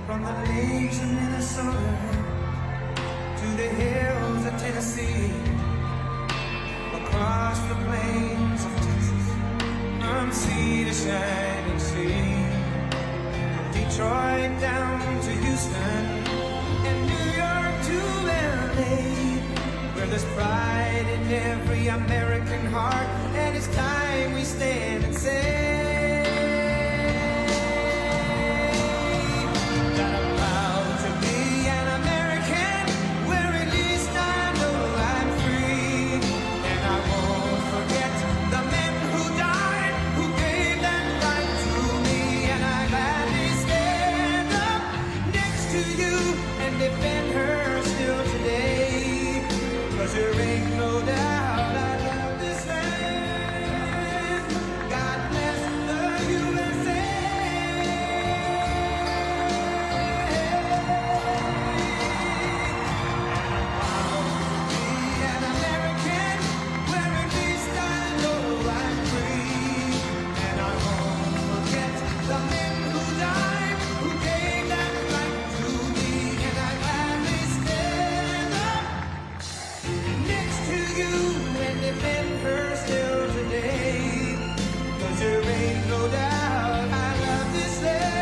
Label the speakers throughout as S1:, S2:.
S1: From the lakes of Minnesota to the hills of Tennessee, across the plains of Texas, from sea to shining sea, from Detroit down to Houston and New York to LA, where there's pride in every American heart, and it's time we stand and say, defend her still today, 'cause there ain't no doubt I love this land. God bless the USA. I'll be an American, where at least I know I'm free, and I won't forget the men who died, who gave that right to me. And defend her still today, 'cause there ain't no doubt I love this land.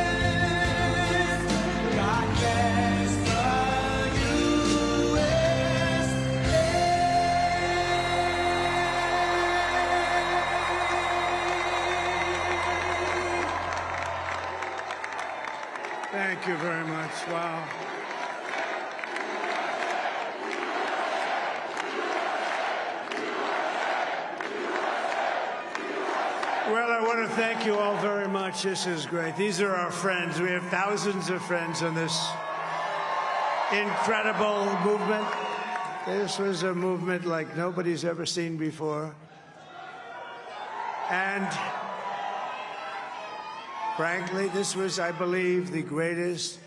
S1: God bless the USA.
S2: Thank you very much. Wow. Well, I want to thank you all very much. This is great. These are our friends. We have thousands of friends in this incredible movement. This was a movement like nobody's ever seen before. And frankly, this was, I believe, the greatest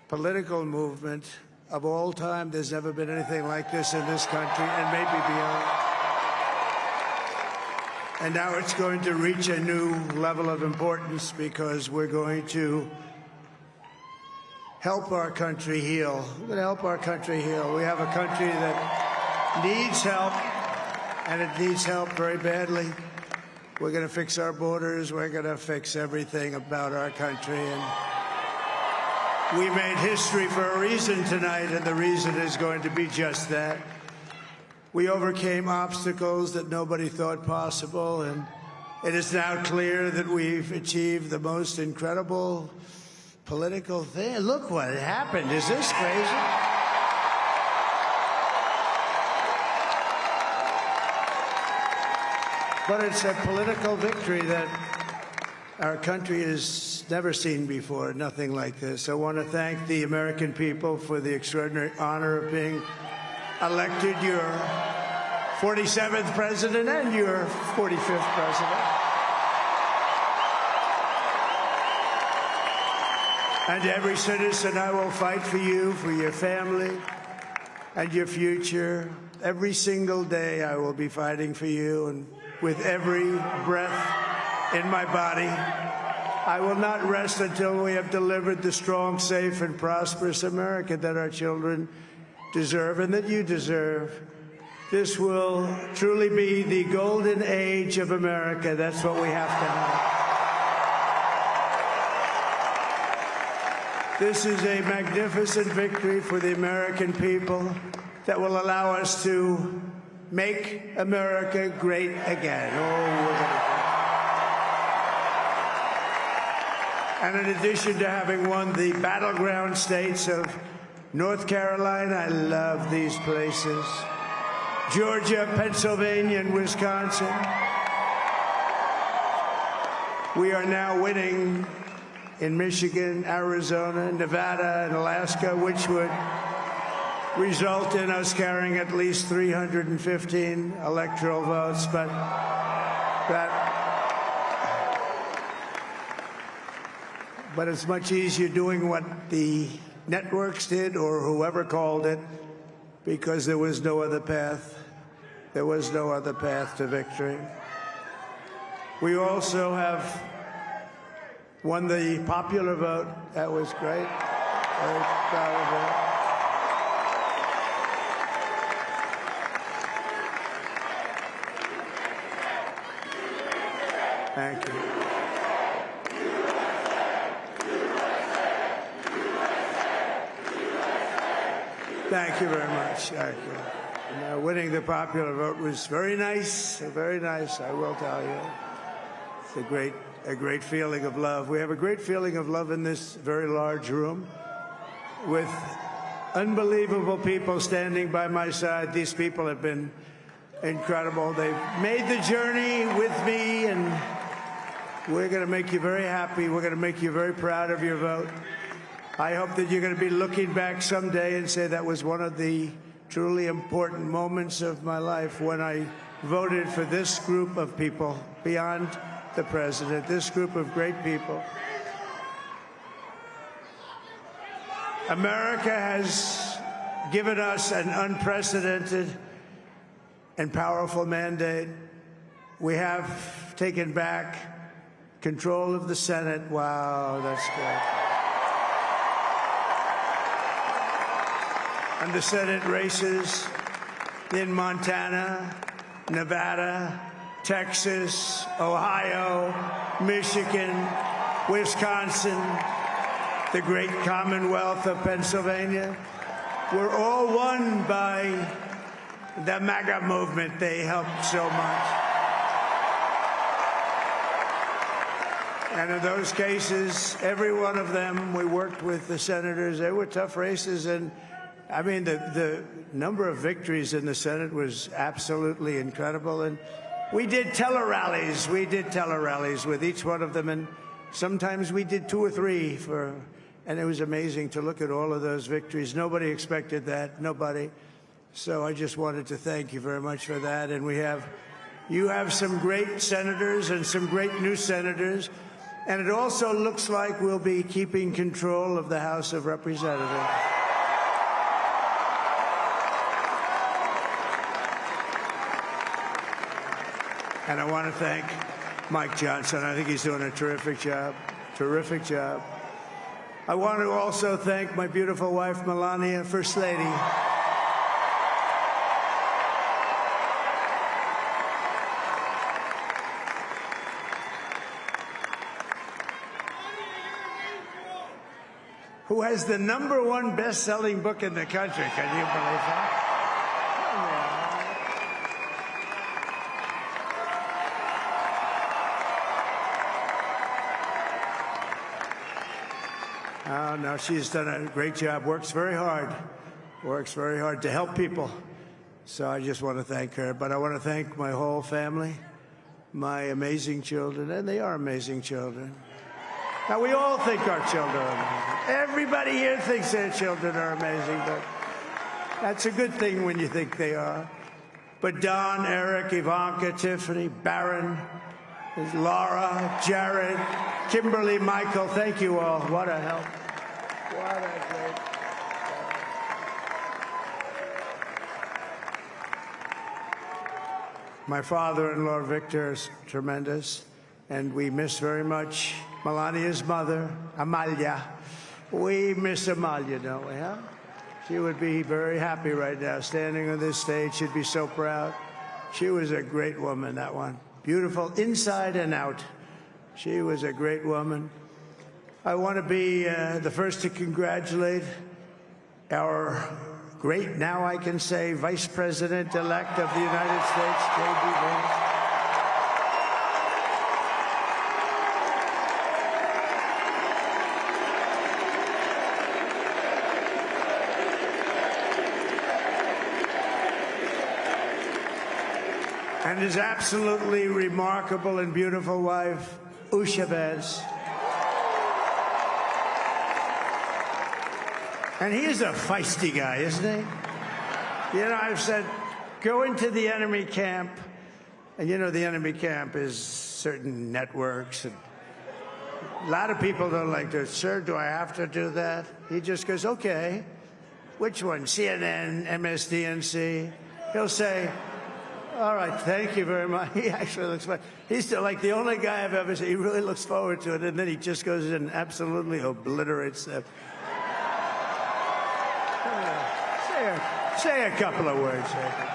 S2: political movement of all time. There's never been anything like this in this country, and maybe beyond. And now it's going to reach a new level of importance, because we're going to help our country heal. We're going to help our country heal. We have a country that needs help, and it needs help very badly. We're going to fix our borders. We're going to fix everything about our country. And we made history for a reason tonight, and the reason is going to be just that. We overcame obstacles that nobody thought possible, and it is now clear that we've achieved the most incredible political thing. Look what happened. Is this crazy? But it's a political victory that our country has never seen before, nothing like this. I want to thank the American people for the extraordinary honor of being elected your 47th president and your 45th president. And every citizen, I will fight for you, for your family, and your future. Every single day, I will be fighting for you, and with every breath in my body, I will not rest until we have delivered the strong, safe, and prosperous America that our children deserve and that you deserve. This will truly be the golden age of America. That's what we have to have. This is a magnificent victory for the American people that will allow us to make America great again. And in addition to having won the battleground states of North Carolina, I love these places, Georgia, Pennsylvania, and Wisconsin, we are now winning in Michigan, Arizona, Nevada, and Alaska, which would result in us carrying at least 315 electoral votes. But it's much easier doing what the networks did or whoever called it, because there was no other path. There was no other path to victory. We also have won the popular vote. That was great. Very proud of her. Thank you. Thank you very much. Thank you. And, winning the popular vote was very nice, I will tell you. It's a great feeling of love. We have a great feeling of love in this very large room with unbelievable people standing by my side. These people have been incredible. They've made the journey with me, and we're going to make you very happy. We're going to make you very proud of your vote. I hope that you're going to be looking back someday and say that was one of the truly important moments of my life when I voted for this group of people beyond the president, this group of great people. America has given us an unprecedented and powerful mandate. We have taken back control of the Senate. Wow, that's good. And the Senate races in Montana, Nevada, Texas, Ohio, Michigan, Wisconsin, the great Commonwealth of Pennsylvania, were all won by the MAGA movement. They helped so much. And in those cases, every one of them, we worked with the senators. They were tough races, and I mean, the number of victories in the Senate was absolutely incredible. And we did tele-rallies. We did tele-rallies with each one of them. And sometimes we did 2 or 3 and it was amazing to look at all of those victories. Nobody expected that, nobody. So I just wanted to thank you very much for that. And you have some great senators and some great new senators. And it also looks like we'll be keeping control of the House of Representatives. And I want to thank Mike Johnson. I think he's doing a terrific job. Terrific job. I want to also thank my beautiful wife, Melania, First Lady. Who has the #1 best-selling book in the country. Can you believe that? Oh, no, she's done a great job, works very hard to help people. So I just want to thank her. But I want to thank my whole family, my amazing children, and they are amazing children. Now, we all think our children are amazing. Everybody here thinks their children are amazing, but that's a good thing when you think they are. But Don, Eric, Ivanka, Tiffany, Barron, Laura, Jared, Kimberly, Michael, thank you all. What a help. What a great help. My father-in-law, Victor, is tremendous, and we miss very much Melania's mother, Amalia. We miss Amalia, don't we, huh? She would be very happy right now, standing on this stage. She'd be so proud. She was a great woman, that one. Beautiful inside and out. She was a great woman. I want to be the first to congratulate our great, now I can say, Vice President-elect of the United States, JD Vance. And his absolutely remarkable and beautiful wife, Usha Vance. And he is a feisty guy, isn't he? You know, I've said, go into the enemy camp. And you know, the enemy camp is certain networks. And a lot of people don't like to, sir, do I have to do that? He just goes, okay. Which one? CNN, MSDNC? He'll say, all right, thank you very much. He actually looks fine. He's still like the only guy I've ever seen. He really looks forward to it, and then he just goes in and absolutely obliterates them. Say a couple of words, Jacob.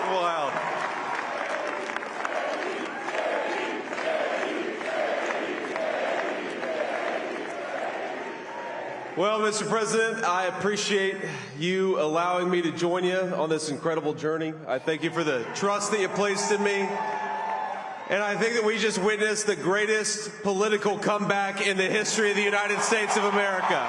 S3: Wow. Well, Mr. President, I appreciate you allowing me to join you on this incredible journey. I thank you for the trust that you placed in me. And I think that we just witnessed the greatest political comeback in the history of the United States of America.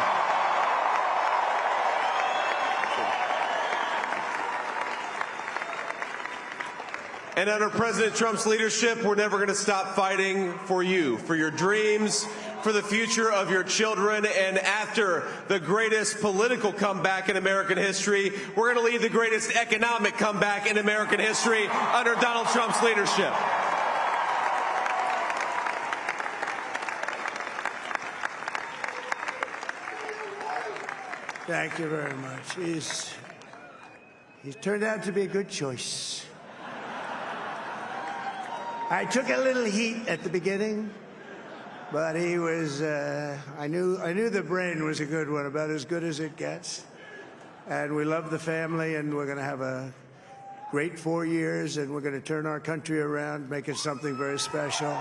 S3: And under President Trump's leadership, we're never going to stop fighting for you, for your dreams, for the future of your children. And after the greatest political comeback in American history, we're going to lead the greatest economic comeback in American history under Donald Trump's leadership.
S2: Thank you very much. He's turned out to be a good choice. I took a little heat at the beginning, but he was, I knew the brain was a good one, about as good as it gets. And we love the family, and we're going to have a great 4 years, and we're going to turn our country around, make it something very special.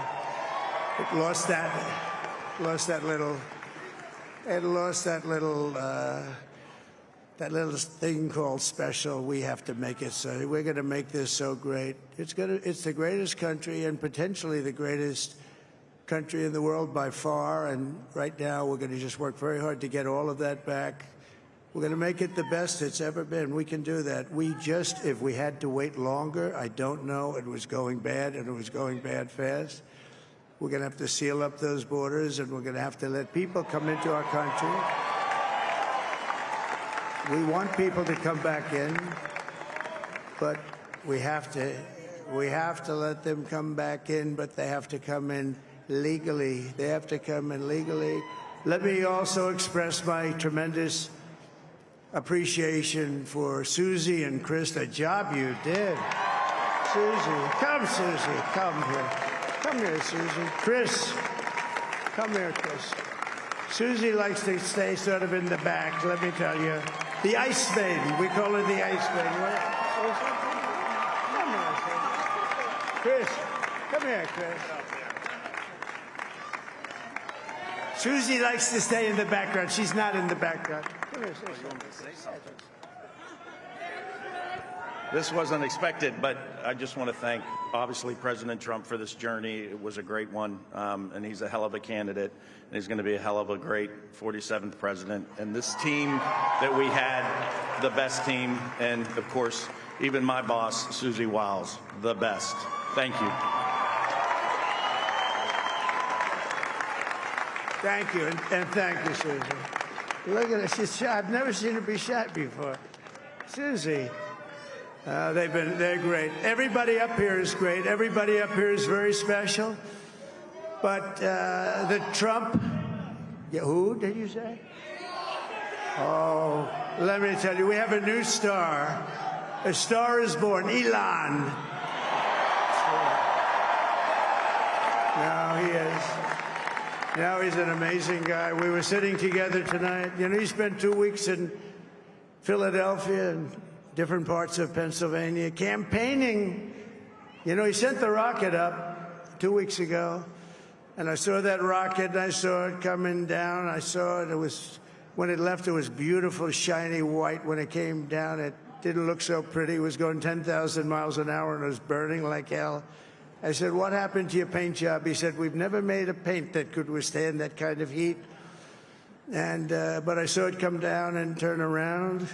S2: It lost that little thing called special. We have to make it so. We're going to make this so great. It's the greatest country and potentially the greatest country in the world by far. And right now, we're going to just work very hard to get all of that back. We're going to make it the best it's ever been. We can do that. If we had to wait longer, I don't know. It was going bad, and it was going bad fast. We're going to have to seal up those borders, and we're going to have to let people come into our country. We want people to come back in, but we have to let them come back in, but they have to come in legally. They have to come in legally. Let me also express my tremendous appreciation for Susie and Chris, the job you did. Susie, come here. Come here, Susie. Chris, come here, Chris. Susie likes to stay sort of in the back, let me tell you. The Ice Maiden. We call her the Ice Maiden. Come here, Chris. Come here, Chris. Susie likes to stay in the background. She's not in the background. Come here, say something.
S4: This wasn't expected, but I just want to thank, obviously, President Trump for this journey. It was a great one, and he's a hell of a candidate, and he's going to be a hell of a great 47th president. And this team that we had, the best team, and, of course, even my boss, Susie Wiles, the best. Thank you.
S2: Thank you, and thank you, Susie. Look at her. She's shy. I've never seen her be shy before. Susie. They're great. Everybody up here is great. Everybody up here is very special. But the Trump, who did you say? Oh, let me tell you, we have a new star. A star is born, Elon. Now he is. Now he's an amazing guy. We were sitting together tonight. You know, he spent 2 weeks in Philadelphia and different parts of Pennsylvania, campaigning. You know, he sent the rocket up 2 weeks ago, and I saw that rocket, and I saw it coming down. I saw it. It was, when it left, it was beautiful, shiny white. When it came down, it didn't look so pretty. It was going 10,000 miles an hour, and it was burning like hell. I said, what happened to your paint job? He said, we've never made a paint that could withstand that kind of heat. And but I saw it come down and turn around.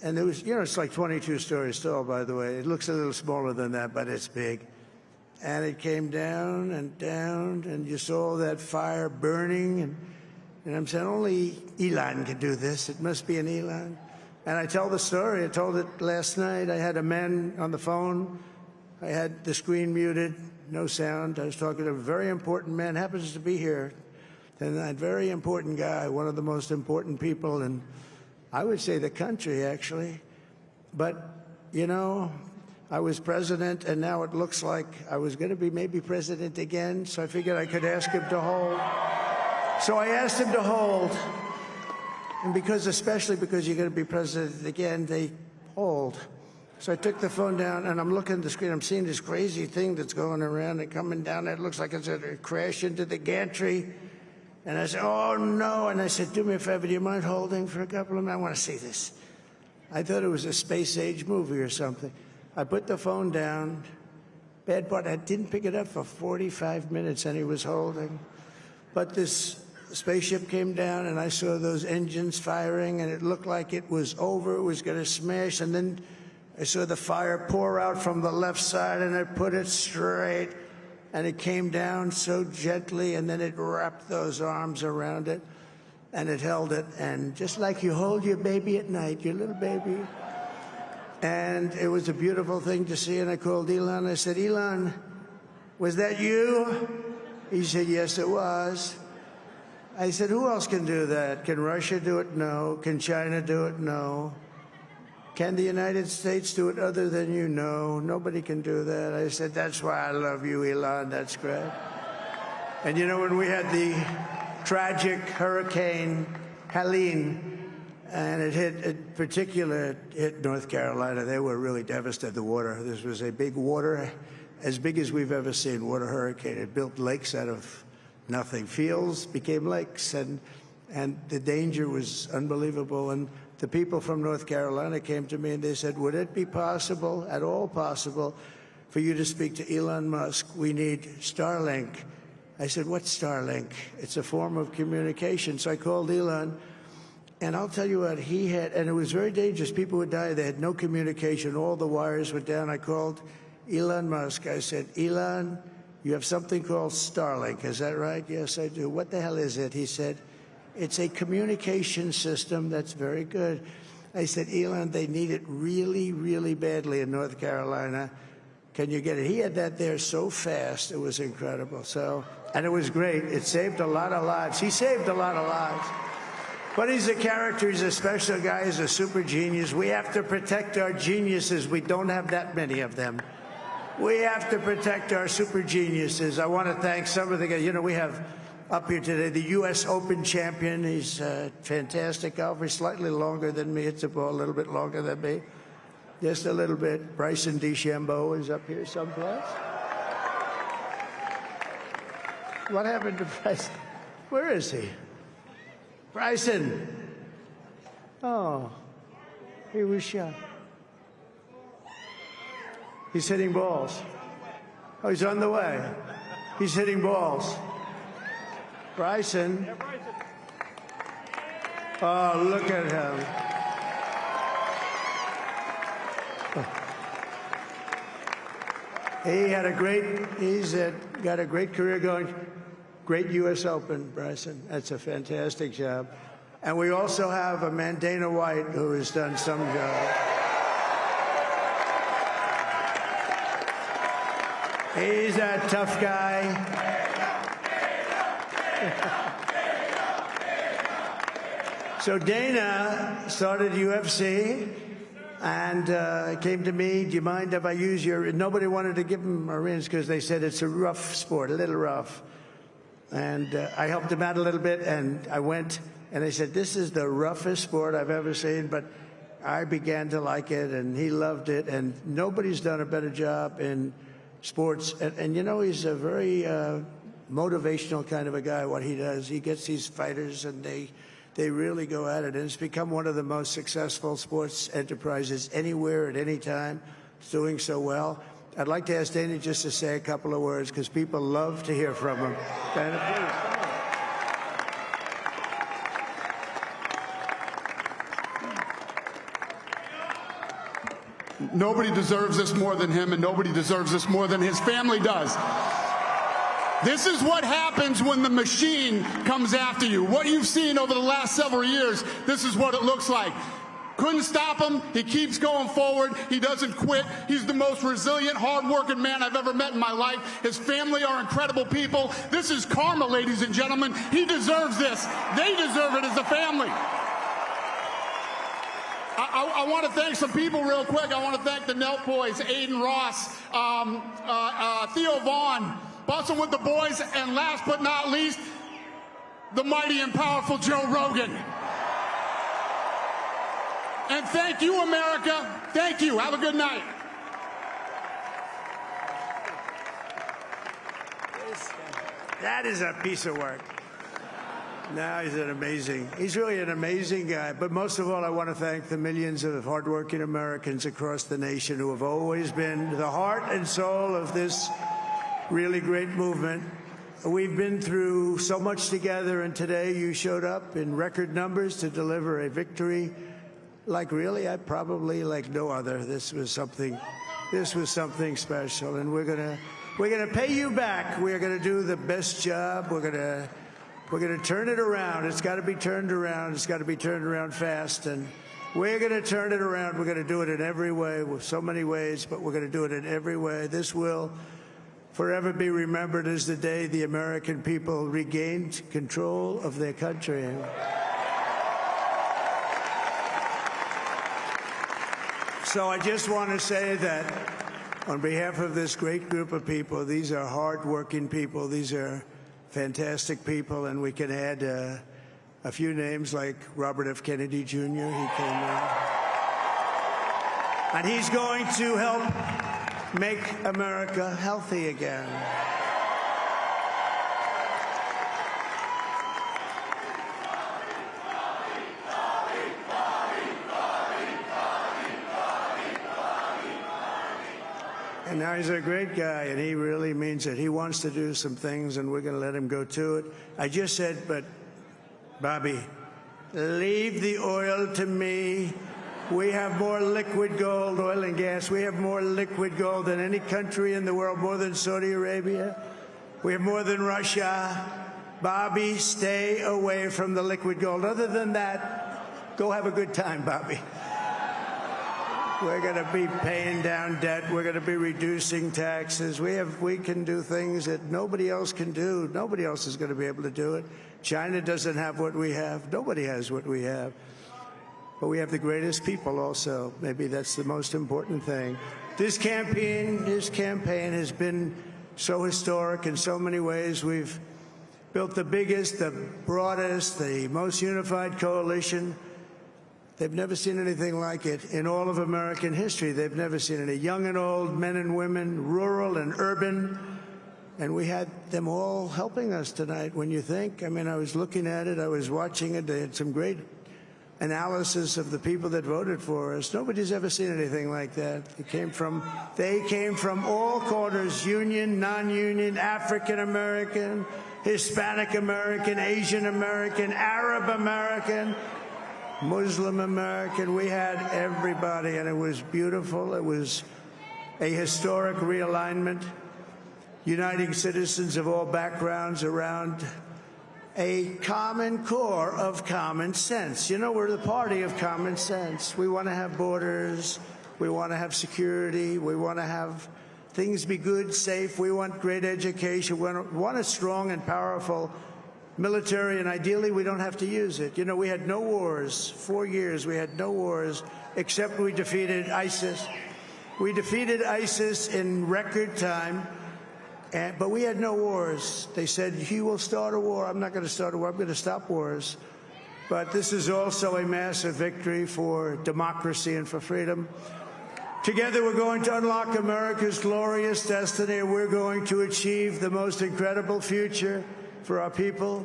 S2: And it was, you know, it's like 22 stories tall, by the way. It looks a little smaller than that, but it's big. And it came down, and you saw that fire burning. And I'm saying, only Elon can do this. It must be an Elon. And I tell the story. I told it last night. I had a man on the phone. I had the screen muted, no sound. I was talking to a very important man, happens to be here. And a very important guy, one of the most important people in, I would say, the country, actually. But, you know, I was president, and now it looks like I was going to be maybe president again, so I figured I could ask him to hold. So I asked him to hold, and especially because you're going to be president again, they hold. So I took the phone down, and I'm looking at the screen. I'm seeing this crazy thing that's going around and coming down. It looks like it's going to crash into the gantry. And I said, oh, no. And I said, do me a favor, do you mind holding for a couple of minutes? I want to see this. I thought it was a space-age movie or something. I put the phone down. Bad part, I didn't pick it up for 45 minutes, and he was holding. But this spaceship came down, and I saw those engines firing, and it looked like it was over. It was going to smash. And then I saw the fire pour out from the left side, and I put it straight. And it came down so gently, and then it wrapped those arms around it, and it held it. And just like you hold your baby at night, your little baby. And it was a beautiful thing to see. And I called Elon. I said, Elon, was that you? He said, yes, it was. I said, who else can do that? Can Russia do it? No. Can China do it? No. Can the United States do it other than you? No. Nobody can do that. I said, that's why I love you, Elon. That's great. And you know, when we had the tragic Hurricane Helene, and it hit North Carolina, they were really devastated, the water. This was a big water, as big as we've ever seen, water hurricane. It built lakes out of nothing. Fields became lakes, and the danger was unbelievable. And the people from North Carolina came to me and they said, would it be possible, at all possible, for you to speak to Elon Musk? We need Starlink. I said, what's Starlink? It's a form of communication. So I called Elon, and I'll tell you what, he had, and it was very dangerous. People would die. They had no communication. All the wires were down. I called Elon Musk. I said, Elon, you have something called Starlink. Is that right? Yes, I do. What the hell is it? He said, it's a communication system that's very good. I said, Elon, they need it really, really badly in North Carolina. Can you get it? He had that there so fast. It was incredible. And it was great. It saved a lot of lives. He saved a lot of lives. But he's a character. He's a special guy. He's a super genius. We have to protect our geniuses. We don't have that many of them. We have to protect our super geniuses. I want to thank some of the guys. You know, we have up here today the U.S. Open champion. He's a fantastic golfer, slightly longer than me. It's a ball a little bit longer than me, just a little bit. Bryson DeChambeau is up here someplace. What happened to Bryson? Where is he? Bryson. Oh, he was shot. He's hitting balls. Oh, he's on the way. He's hitting balls. Bryson. Oh, look at him. He's got a great career going. Great U.S. Open, Bryson. That's a fantastic job. And we also have a man, Dana White, who has done some job. He's a tough guy. So Dana started UFC and came to me, do you mind if I use your... Nobody wanted to give him a rinse because they said it's a rough sport, a little rough. And I helped him out a little bit, and I went, and I said, this is the roughest sport I've ever seen, but I began to like it, and he loved it, and nobody's done a better job in sports. And you know, he's a very motivational kind of a guy, what he does. He gets these fighters, and they really go at it, and it's become one of the most successful sports enterprises anywhere at any time. It's doing so well. I'd like to ask Dana just to say a couple of words, because people love to hear from him. Dana,
S5: please. Nobody deserves this more than him, and nobody deserves this more than his family does. This is what happens when the machine comes after you. What you've seen over the last several years, this is what it looks like. Couldn't stop him. He keeps going forward. He doesn't quit. He's the most resilient, hard-working man I've ever met in my life. His family are incredible people. This is karma, ladies and gentlemen. He deserves this. They deserve it as a family. I want to thank some people real quick. I want to thank the Nelk boys, Aiden Ross, Theo Vaughn, busting with the boys, and last but not least, the mighty and powerful Joe Rogan. And thank you, America. Thank you. Have a good night.
S2: That is a piece of work. No, he's really an amazing guy. But most of all, I want to thank the millions of hardworking Americans across the nation who have always been the heart and soul of this really great movement. We've been through so much together, and today you showed up in record numbers to deliver a victory like probably like no other. This was something special, and we're gonna pay you back. We're gonna do the best job. We're gonna turn it around. It's got to be turned around. It's got to be turned around fast, and we're gonna turn it around. We're gonna do it in every way, with so many ways, but we're gonna do it in every way. This will forever be remembered as the day the American people regained control of their country. So I just want to say that on behalf of this great group of people, these are hard-working people. These are fantastic people, and we can add a few names like Robert F. Kennedy Jr. He came in. And he's going to help make America healthy again. And now he's a great guy, and he really means it. He wants to do some things, and we're going to let him go to it. I just said, but, Bobby, leave the oil to me. We have more liquid gold, oil and gas. We have more liquid gold than any country in the world, more than Saudi Arabia. We have more than Russia. Bobby, stay away from the liquid gold. Other than that, go have a good time, Bobby. We're going to be paying down debt. We're going to be reducing taxes. We can do things that nobody else can do. Nobody else is going to be able to do it. China doesn't have what we have. Nobody has what we have. But we have the greatest people also. Maybe that's the most important thing. This campaign has been so historic in so many ways. We've built the biggest, the broadest, the most unified coalition. They've never seen anything like it in all of American history. They've never seen it. Young and old, men and women, rural and urban. And we had them all helping us tonight. When you think, I mean, I was looking at it, I was watching it. They had some great analysis of the people that voted for us. Nobody's ever seen anything like that. They came from all corners, union, non-union, African American, Hispanic American, Asian American, Arab American, Muslim American. We had everybody, and it was beautiful. It was a historic realignment, uniting citizens of all backgrounds around a common core of common sense. You know, we're the party of common sense. We want to have borders. We want to have security. We want to have things be good, safe. We want great education. We want a strong and powerful military, and ideally we don't have to use it. You know, we had no wars. 4 years we had no wars, except we defeated ISIS. We defeated ISIS in record time, but we had no wars. They said, he will start a war. I'm not going to start a war. I'm going to stop wars. But this is also a massive victory for democracy and for freedom. Together we're going to unlock America's glorious destiny, and we're going to achieve the most incredible future for our people.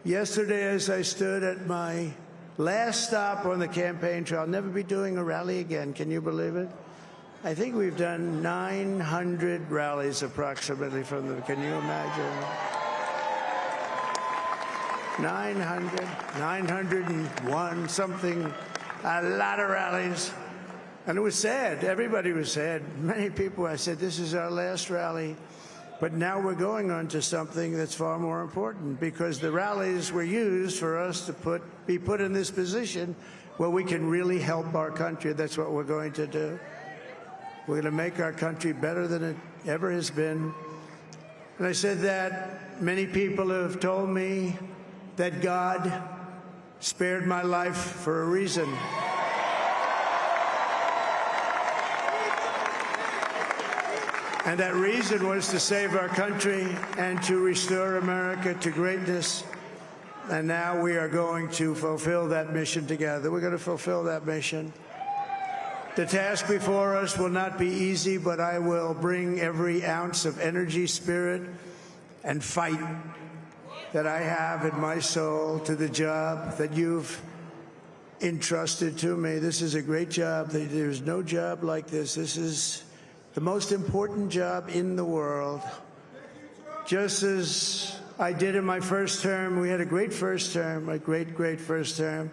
S2: Yesterday, as I stood at my last stop on the campaign trail, I'll never be doing a rally again. Can you believe it? I think we've done 900 rallies approximately from them. Can you imagine? 901 something, a lot of rallies. And it was sad. Everybody was sad. Many people, I said, this is our last rally. But now we're going on to something that's far more important, because the rallies were used for us to be put in this position where we can really help our country. That's what we're going to do. We're going to make our country better than it ever has been. And I said that many people have told me that God spared my life for a reason. And that reason was to save our country and to restore America to greatness. And now we are going to fulfill that mission together. We're going to fulfill that mission. The task before us will not be easy, but I will bring every ounce of energy, spirit, and fight that I have in my soul to the job that you've entrusted to me. This is a great job. There's no job like this. This is the most important job in the world. Just as I did in my first term, we had a great first term, a great first term.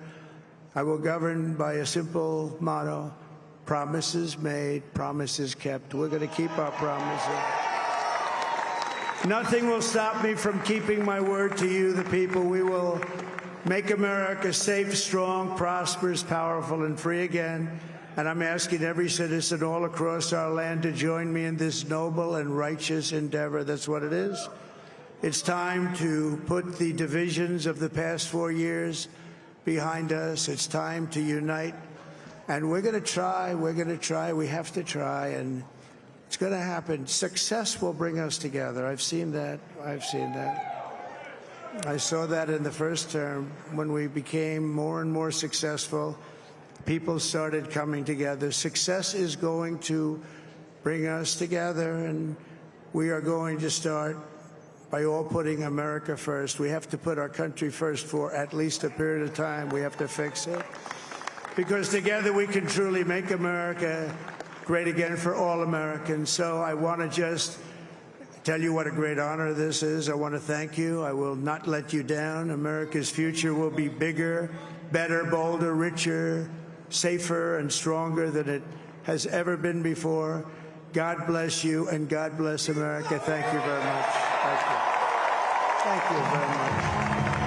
S2: I will govern by a simple motto: promises made, promises kept. We're going to keep our promises. Nothing will stop me from keeping my word to you, the people. We will make America safe, strong, prosperous, powerful, and free again. And I'm asking every citizen all across our land to join me in this noble and righteous endeavor. That's what it is. It's time to put the divisions of the past 4 years behind us. It's time to unite. And we're going to try. We're going to try. We have to try. And it's going to happen. Success will bring us together. I've seen that. I've seen that. I saw that in the first term when we became more and more successful. People started coming together. Success is going to bring us together, and we are going to start by all putting America first. We have to put our country first for at least a period of time. We have to fix it. Because together we can truly make America great again for all Americans. So I want to just tell you what a great honor this is. I want to thank you. I will not let you down. America's future will be bigger, better, bolder, richer, safer, and stronger than it has ever been before. God bless you, and God bless America. Thank you very much. Thank you. Thank you very much.